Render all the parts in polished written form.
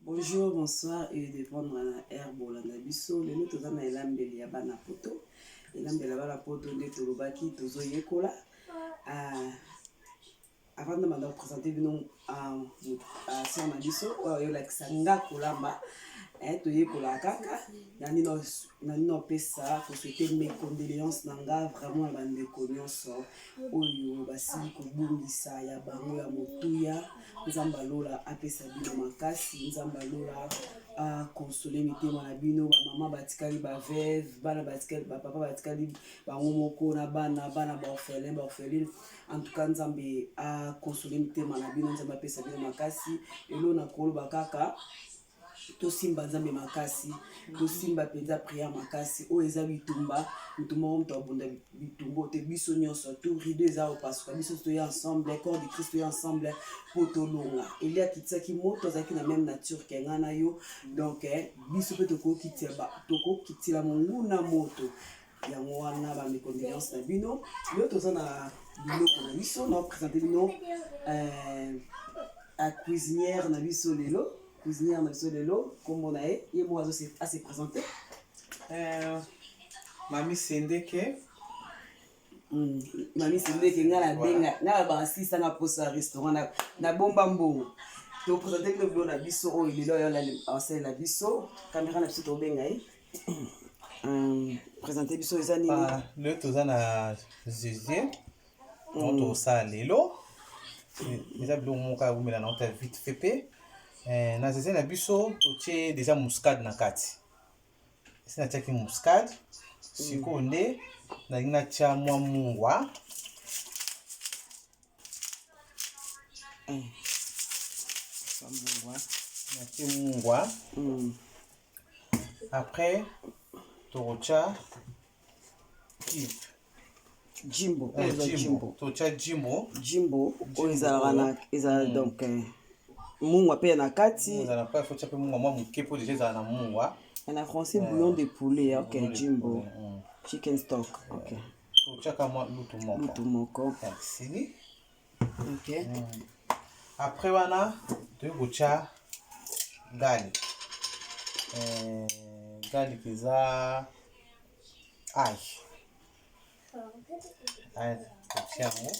Bonjour, bonsoir et de prendre la herbe au landabiso. Les nous tous en elambe ya bana poto. Elambe la bana poto de Tolobaki, Tozo Yekola. Avant de me présenter à Sœur Nabiso, il y a Sanga Kolamba. To yekola kaka nanino pesa ko souhaiter mes condoléances nanga vraiment bande nyonso oyo basili kobungisa ya bango ya motuya nzamba lola apesa bino makasi nzamba lola a consoler mitema na bino ba mama batikali ba veuve bana batikali ba papa batikali bango moko na bana ba orphelin en tout cas nzambe a consoler mitema na bino nzamba apesa bino makasi elo na koloba kaka to simba nzambe makasi to simba penza prière makasi o eza bitumba mtu abunda bitumbo te biso nyonso to rido eza parce que biso to ensemble corps de Christ ensemble poto longa il y a kitsaki moto zaki na même nature ke ngana yo donc biso pe to ko kitila monguna moto yango wana ba mes condoléances na bino yo to na biloko na biso na présenter bino à cuisinière na biso lelo cuisinière na biso lelo kombo na ye mo azo se présenter Mami Sendeke Mami Sendeke ngala benga na ba assista na posa restaurant na bomba mbongo to présenter bino bilo na biso o lelo yo la biso caméra na biso to benga ye présenter biso eza nini le toza na Jésus on ça lelo eza bilo moka umela na ota vite fait pe na zeze na biso totie déjà muscade na kati esi natiaki muscade sikoyo nde nalingi natia mwa mungwa natie mungwa après tokotia jimbo totia jimbo oyo ezalaka na ezala donc mungwa pe na kati ezala pa faut tia pe mungwa mwa moke po déjà ezala na mungwa en français bouillon de poulet ok jimbo chicken stock ok totiaka mwa lutu moko sili ok après wana toyei kotia garlic garlic eza totia yango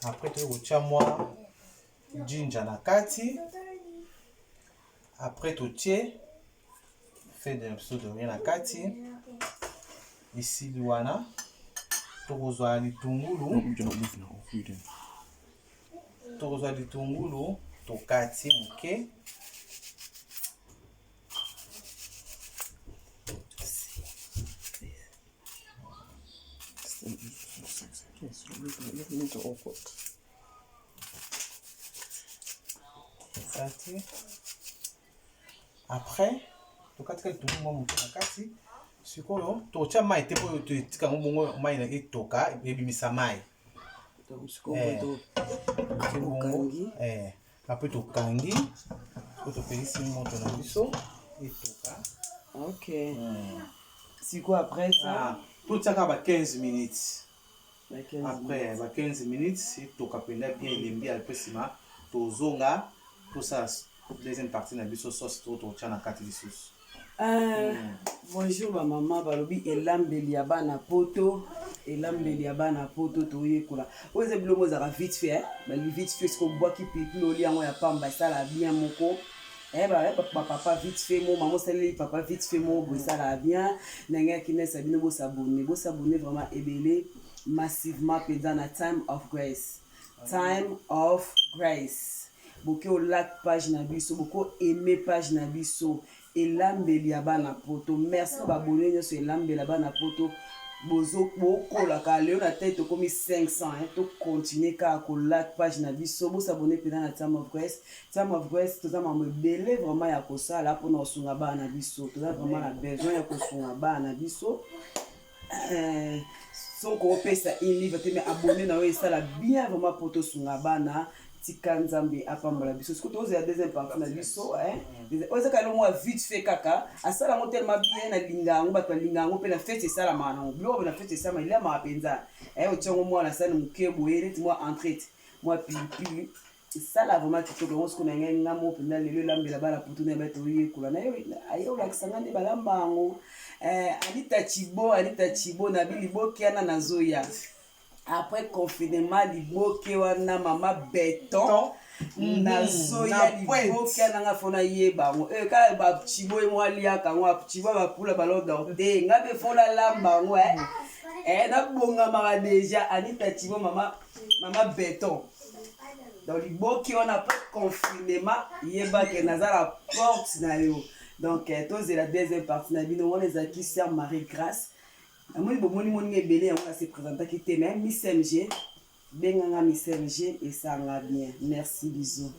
après toyei kotia mwa ginger na kati après totie fait de biso de rien na kati esili wana tokozwa litungulu tokati moke kati après tokatika litungulu mwa moke na kati sikoyo totia mai te po totika yango bongo mai na etoka ebimisa mai apres tokangi po topelisi moto na biso etoka ok sikoyo après ça totiaka ba 15 minutes après ba 15 minutes etoka mpenza bien elembi apres nsima tozonga tosala deuxième partie na biso sauce to totia na kati lisusu bonjour ba mama balobi elambeli ya bana poto toyekola oyo eza biloko ezalaka vite fait bali vite fait siko obwaki pilipili oli yango ya pamba esalaka bien moko papa vite fait mo mama osaleli papa vite fait mo boesalaka bien ndenge ya kinesa bino bosabone vraiment ebele massivement mpenza na time of grace boke olike page na biso boko aime page na biso elambeli ya bana poto merci babone nyonso elambeli ya bana poto bokolaka leo na tete tokomi 500 tocontinue kaka kolike page na biso bosabone mpena na time of grace toza mambo ebele vraiment ya kosala mpona kosunga bana na biso toza vraiment na besoin ya kosunga bana na biso soko opesa un livre te me abone na oyo esala bien vraiment po tosunga bana tika nzambe apambola biso siko tozela deuxième partie na biso oza kala mwa vite fait kaka asala ngo tellement bien na linga yango bato balinga yango mpe na fete esalama nango biloko na fete esalama eliamaka mpenza otiango mwa na sani moke boye neti mwa entrete mwa pilipili ça là vraiment kitoko on se connaît ngamo pena lelo lambela bala putuna bato yekula na yo ayo lakisanga ne balamba ngo Anita Chibo na biliboki ana nazoya après confinement liboki wana mama béton nazoya liboki ana nga fona yeba ngo ka ba Chibo mwali aka ngo Chibo ba pula ballon d'or te ngabe fona lamba ngo na bonga mara déjà Anita Chibo mama béton donc liboki on a pas confinement yeba ke nazala porte na yo. Donc, c'est la deuxième partie. On les a qui sert Marie-Grâce. Moi, je suis on s'est présenté qui était même Miss MG. Benga Miss MG et ça va bien. Merci, bisous.